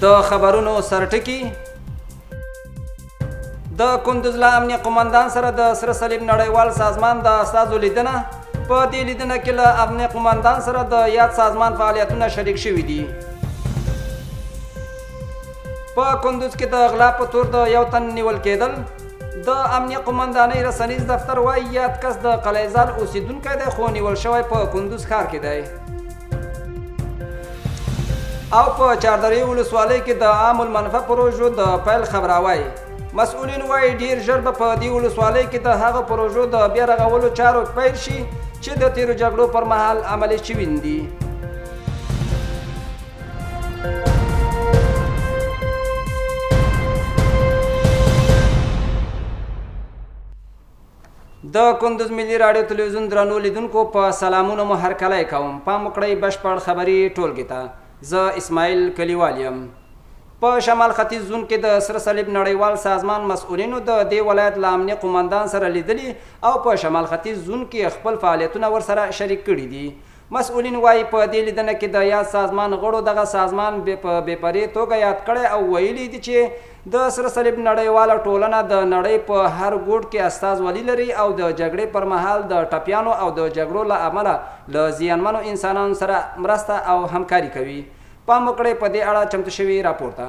د خبرونو سرټکی د کندوز له امنیه قومندان سره د سره صلیب نړیوال سازمان د استازو لیدنه. په دې لیدنه کې له امنیه قومندان سره د یاد سازمان فعالیتونه شریک شوي دي. په کندوز کې د غلا په تور د یو تن نیول کېدل. د امنیه قومندانۍ رسنیز دفتر وایي یاد کس د قلیزال اوسیدونکی دی خو نیول شوی په کندوز ښار کې دی. او په چاردرې ولسوالۍ کې د عام المنفعه پروژو د پیل خبره وایي. مسؤلین وایي ډیر ژر به په دې ولسوالۍ کې د هغه پروژو د بیا رغولو چارو پیل شي چې د تیرو جګړو پر مهال عملي شوي دي. د کندوز ملي راډیو تلویزیون درنو لیدونکو په سلامونو مو هرکلی کوم. پام وکړئ بشپړ خبري ټولګې ته. زه اسماعیل کلیوال یم. په شمال ختیځ زون کې د سره صلیب نړیوال سازمان مسؤلینو د دې ولایت له امنیه قومندان سره لیدلي او په شمال ختیځ زون کې خپل فعالیتونه ورسره شریک کړي دي. مسؤلین وایي په دې لیدنه کې د یاد سازمان غړو دغه سازمان په بېپرې توګه یاد کړی او ویلي دي چې د سره صلیب نړیواله ټولنه د نړۍ په هر ګوټ کې استازولي لري او د جګړې پر مهال د ټپیانو او د جګړو له امله له زیانمنو انسانانو سره مرسته او همکاري کوي. پام وکړئ په دې اړه چمتو شوي راپور ته.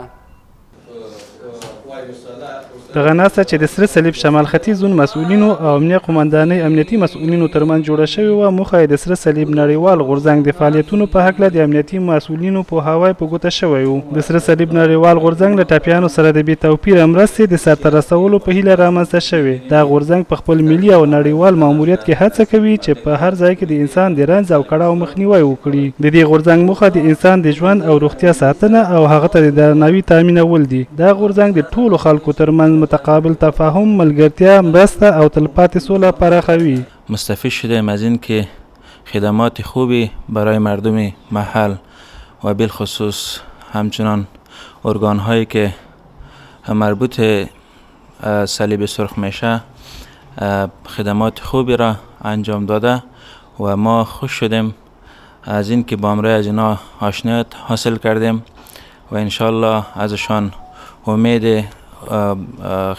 دغه ناسته چې د سره صلیب شمال ختیځ زون مسؤلینو او امنیه قومندانۍ امنیتي مسؤلینو ترمنځ جوړه شوې وه، موخه یې د سره صلیب نړیوال غورځنګ د فعالیتونو په هکله د امنیتي مسؤلینو پوهاوی په ګوته شوی و. د سره صلیب نړیوال غورځنګ له ټپیانو سره د بې توپیره مرستې د سرته رسولو په هیله رامنځته شوې. دا غورځنګ په خپل ملي او نړیوال ماموریت کې هڅه کوي چې په هر ځای کې د انسان د رنځ او کړاو مخنیوی وکړي. د دې غورځنګ موخه د انسان د ژوند او روغتیا ساتنه او هغه ته د درناوي تامینول دي. دا غورځنګ د ټولو خلکو ترمنځ متقابل تفاهم، ملګرتیا، مرسته او تلپاتې سوله پراخوي. مستفید شدیم از این که خدمات خوبی برای مردم محل و بالخصوص همچنان ارگان‌هایی که مربوط صلیب سرخ میشه خدمات خوبی را انجام داده و ما خوش شدیم از این که با امروی از اینا آشنایت حاصل کردیم و انشالله ازشان امید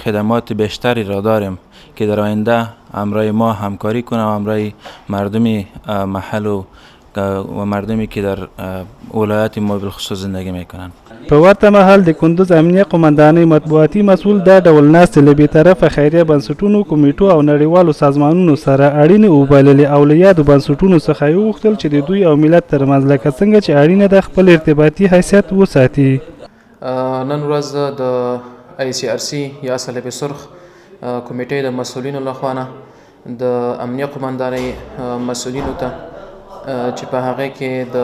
خدمات بیشتری را داریم که در آینده همراه ما همکاری کنه و همراه مردم محل و مردمی که در ولایت ما بالخصوص زندگی میکنن. په ورته مهال د کندوز امنیه قومندانۍ مطبوعاتي مسؤل دا ډول ناستې له بېطرفه خیریه بنسټونو، کمیټو او نړیوالو سازمانونو سره اړینې وبللې او له یادو بنسټونو څخه یې وغوښتل چې د دوی او ملت ترمنځ لکه څنګه چې اړینه ده خپل ارتباطي حیثیت وساتي. نن ورځ د ICRC یا صلیب سرخ کمیټې د مسؤلینو لخوا نه د امنیه قومندانۍ مسؤلینو ته چې په هغه کې د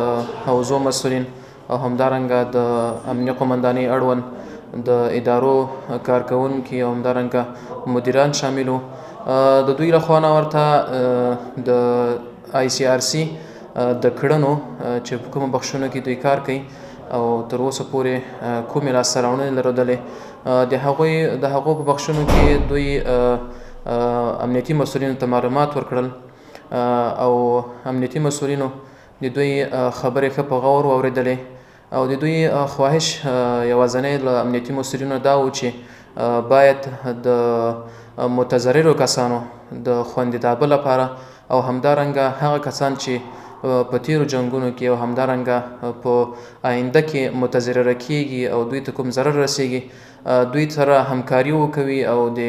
حوزو مسؤلین او همدارنګه د امنیه قومندانۍ اړوند د ادارو کارکوونکي او همدارنګه مدیران شامل وو. د دوی لخوا نه ورته د ICRC د کړنو چې په کومو بخښونو کې دوی کار کوي او تر اوسه پورې کومې لاسته راوړنې لرلې د هغو په بخښونو کې دوی امنیتي مسؤلینو ته معلومات ورکړل او امنیتي مسؤلینو د دوی خبرې ښه په غور واورېدلې او د دوی خواهش یوازینی له امنیتي مسؤلینو دا و چې باید د متضررو کسانو د خوندیتابه لپاره او همدارنګه هغه کسان چې په تیرو جنګونو کې او همدارنګه په آینده کې متضرره کیږي او دوی ته کوم ضرر رسیږي دوی سره همکاري وکوي او د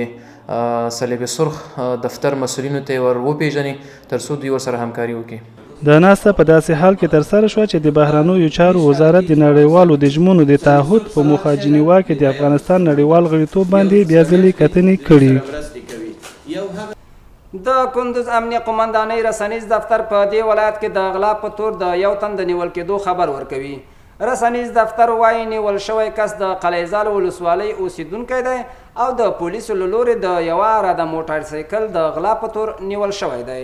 صلیب سرخ دفتر مسؤلینو ته ور وپیژني ترڅو دوی ورسره همکاري وکړي. دا ناسته په داسې حال کې ترسره شوه چې د بهرنیو چارو وزارت د نړیوالو د ژمنو د تعهد په موخه جنیوا کې د افغانستان نړیوال غړیتوب باندې بیا ځلې کتنې کړي. د کندوز امنیه قومندانۍ رسنیز دفتر په دې ولایت کې د غلا په تور د یو تن د نیول کېدو خبر ورکوي. رسنیز دفتر وایي نیول شوی کس د قلیزال ولسوالۍ اوسیدونکی دی او د پولیسو له لورې د یوه اراده موټر سایکل د غلا په تور نیول شوی دی.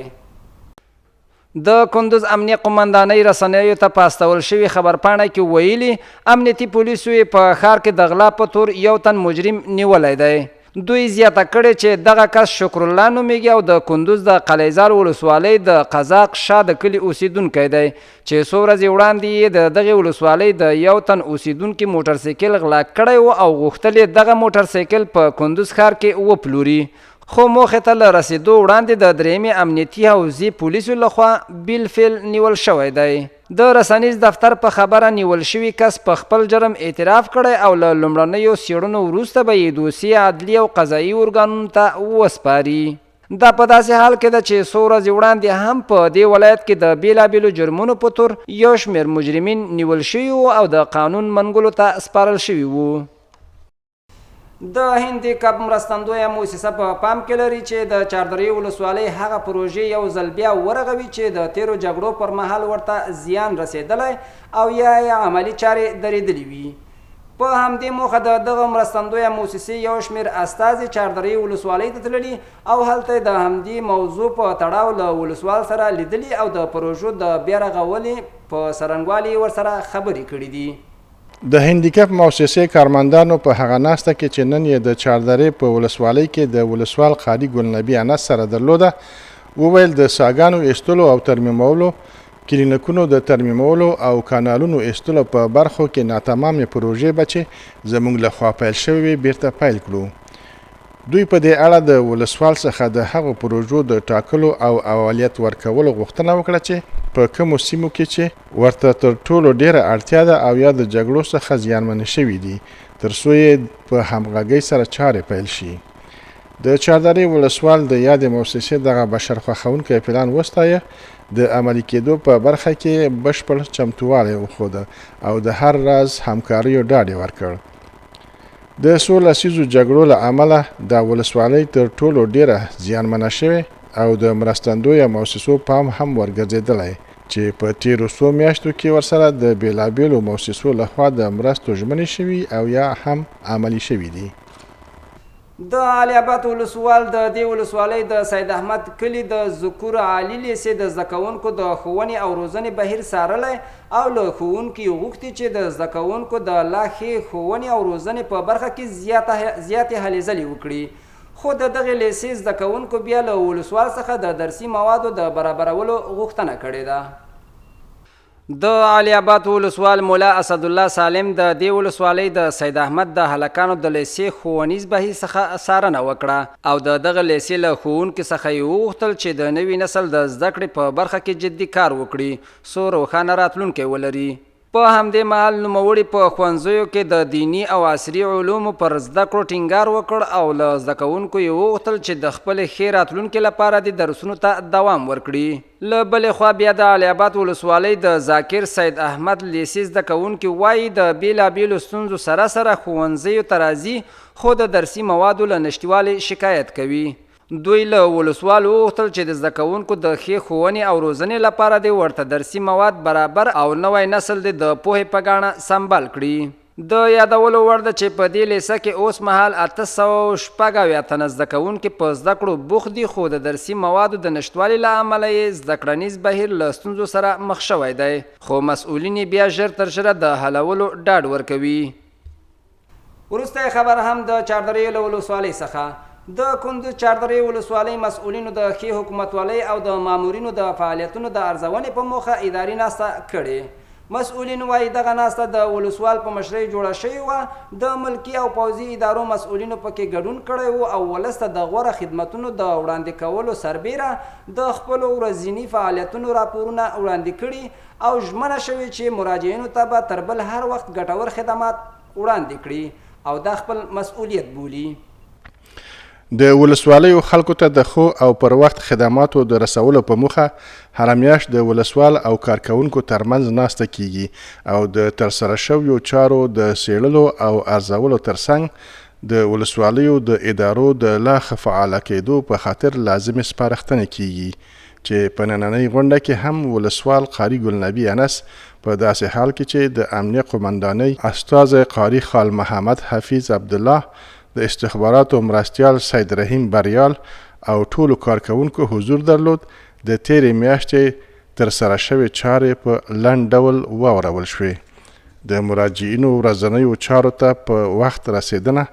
د کندوز امنیه قومندانۍ رسنیو ته په استول شوي خبرپاڼه کې ویلي امنیتي پولیسو یې په ښار کې د غلا په تور یو تن مجرم نیولی دی. دوی زیاته کړې چې دغه کس شکر الله نومیږي او د کندوز د قلیزار ولسوالۍ د قزاق شا د کلي اوسیدونکی دی چې څو ورځې وړاندې یې د دغې ولسوالۍ د یو تن اوسیدونکي موټرسایکل غلا کړی و او غوښتل یې دغه موټرسایکل په کندوز ښار کې وپلوري خو موخې ته له رسېدو وړاندې د درېیمې امنیتي حوزې پولیسو لخوا بالفعل نیول شوی دی د رسنیز دفتر په خبره نیول شوي کس په خپل جرم اعتراف کړی او له لومړنیو څېړنو وروسته به یې دوسیې عدلي او قضایي ارګانونو ته وسپاري دا په داسې حال کې ده چې څو ورځې وړاندې هم په دې ولایت کې د بېلابېلو جرمونو په تور یو شمېر مجرمین نیول شوي وو او د قانون منګولو ته سپارل شوي وو د هندي کب مرستندویه موسسه په پام کې لري چې د چاردرې ولسوالۍ هغه پروژې یو ځل بیا ورغوي چې د تیرو جګړو پر مهال ورته زیان رسېدلی او یا عملي چارې درېدلې وي په همدې موخه د دغه مرستندویه موسسې یو شمېر استازي چاردرې ولسوالۍ ته تللي او هلته د همدې موضوع په تړاو له ولسوال سره لیدلي او د پروژو د بیا رغولې په څرنګوالي ورسره خبرې کړي دي د هندیکپ مؤسسې کارمندانو په هغه ناسته کې چې نن یې د چاردرې په ولسوالۍ کې د ولسوال قاري ګلنبي انس سره درلوده وویل د ساګانو ایستلو او ترمیمولو کلینیکونو د ترمیمولو او کانالونو ایستلو په برخو کې ناتمامې پروژې به چې زموږ لخوا پیل شوې وي بیرته پیل کړو دوی په دې اړه د ولسوال څخه د هغو پروژو د ټاکلو او اولویت ورکولو غوښتنه وکړه چې په کومو سیمو کې چې ورته تر ټولو ډیره اړتیا ده او یا د جګړو څخه زیانمنې شوي دي تر څو یې په همغږۍ سره چارې پیل شي د چاردرې ولسوال د یادې مؤسسې دغه بشر خوښونکی پلان وستایه د عملي کېدو په برخه کې بشپړ چمتووالی وښوده او د هر راز همکاریو ډاډ یې ورکړ د څو لسیزو جګړو له امله دا ولسوالۍ تر ټولو ډیره زیانمنه شوې او د مرستندویه مؤسسو پام هم ورګرځېدلی چې په تیرو څو میاشتو کې ورسره د بېلابېلو مؤسسو لخوا د مرستو ژمنې شوي او یا هم عملي شوي دي د علي آباد ولسوال د دې ولسوالۍ د سید احمد کلي د ذکور عالي لیسې د زده کوونکو د ښوونې او روزنې بهیر څارلی او له ښوونکي غوښتي چې د زده کوونکو د لا ښې ښوونې او روزنې په برخه کې زیاتې هلې ځلې وکړي خو د دغې لیسې زده کوونکو بیا له ولسوال څخه د درسي موادو د برابرولو غوښتنه کړې ده د علي آباد ولسوال مولا اسد الله سالم د دې ولسوالۍ د سید احمد د هلکانو د لیسې ښوونیز بهیر څخه څارنه وکړه او د دغه لیسې له ښوونکي څخه یې وغوښتل چې د نوي نسل د زده کړې په برخه کې جدي کار وکړي څو روښانه راتلونکی ولري په همدې مهال نوموړي په ښوونځیو کې د دیني او عصري علومو پر زده کړو ټینګار وکړ او له زده کوونکو یې وغوښتل چې د خپلې ښې راتلونکي لپاره د درسونو ته دوام ورکړي له بلې خوا بیا د علي آباد ولسوالۍ د ذاکر سید احمد لیسې زده کوونکي وایي د بېلابېلو ستونزو سره سره ښوونځیو ته راځي خو د درسي موادو له نشتوالي شکایت کوي دوی له ولسوال وغوښتل چې د زده کوونکو د ښې ښوونې او روزنې لپاره د ورته درسي مواد برابر او نوی نسل د پوهې په ګاڼه سمبال کړي د یادولو وړ ده چې په دې لیسه کې اوس مهال 886 تنه زده کوونکي په زده کړو بوخت دي خو د درسي موادو د نشتوالي له امله یې زده کړنیز بهیر له ستونزو سره مخ شوی دی خو مسؤلین یې بیا ژر تر ژره د حلولو ډاډ ورکوي وروستی خبر هم د چاردرې له ولسوالۍ څخه د کندوز چاردرې ولسوالۍ مسؤلینو د ښې حکومتولۍ او د مامورینو د فعالیتونو د ارزونې په موخه اداري ناسته کړې مسؤلین وایي دغه ناسته د ولسوال په مشرۍ جوړه شوې وه د ملکي او پوځي ادارو مسؤلینو پکې ګډون کړی و او ولس ته د غوره خدمتونو د وړاندې کولو سربیره د خپلو ورځني فعالیتونو راپورونه وړاندې کړي او ژمنه شوې چې مراجعینو ته به تر بل هر وخت ګټور خدمات وړاندې کړي او دا خپل مسؤلیت بولي د ولسوالیو خلکو ته د خو او پر وخت خدماتو د رسولو په موخه هر میاشت د ولسوال او کارکونکو ترمنځ ناسته کیږي او د ترسره شویو چارو د څیړلو او ارزولو ترڅنګ د ولسوالیو د ادارو د لا ښه فعاله کېدو په خاطر لازمې سپارښتنې کیږي چې په نننۍ غونډه کې هم ولسوال قاري ګلنبي انس په داسې حال کې چې د امنیه قومندانۍ استازی قاري خال محمد حفیظ عبدالله د استخباراتو مرستیال سید رحیم بریال او ټولو کارکونکو حضور درلود د تیرې میاشتې ترسره شوې چارې په لنډ ډول واورول شوې د مراجعینو ورځنیو چارو ته په وخت رسیدنه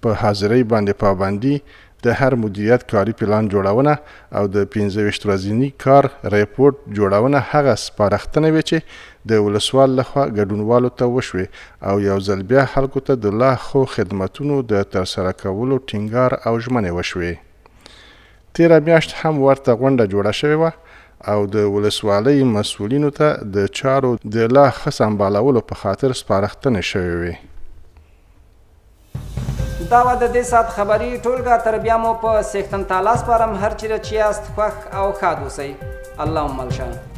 په حاضرۍ باندې پابندي، د هر مدیریت کاري پلان جوړونه او د 25 ورځني کار ریپورت جوړونه هغه سپارښتنې وې چې د ولسوال لخوا ګډونوالو ته وشوې او یو ځل بیا خلکو ته د لا ښو خدمتونو د ترسره کولو ټینګار او ژمنې وشوې. تېره میاشت هم ورته غونډه جوړه شوې وه او د ولسوالۍ مسؤلینو ته د چارو د لا ښه سمبالولو په خاطر سپارښتنې شوې وې. دا وه د دې ساعت خبري ټولګه. تر بیا مو په څښتن تعالی سپارم. هر چیرې چې یاست خوښ او ښاد اوسئ. اللهم الشه.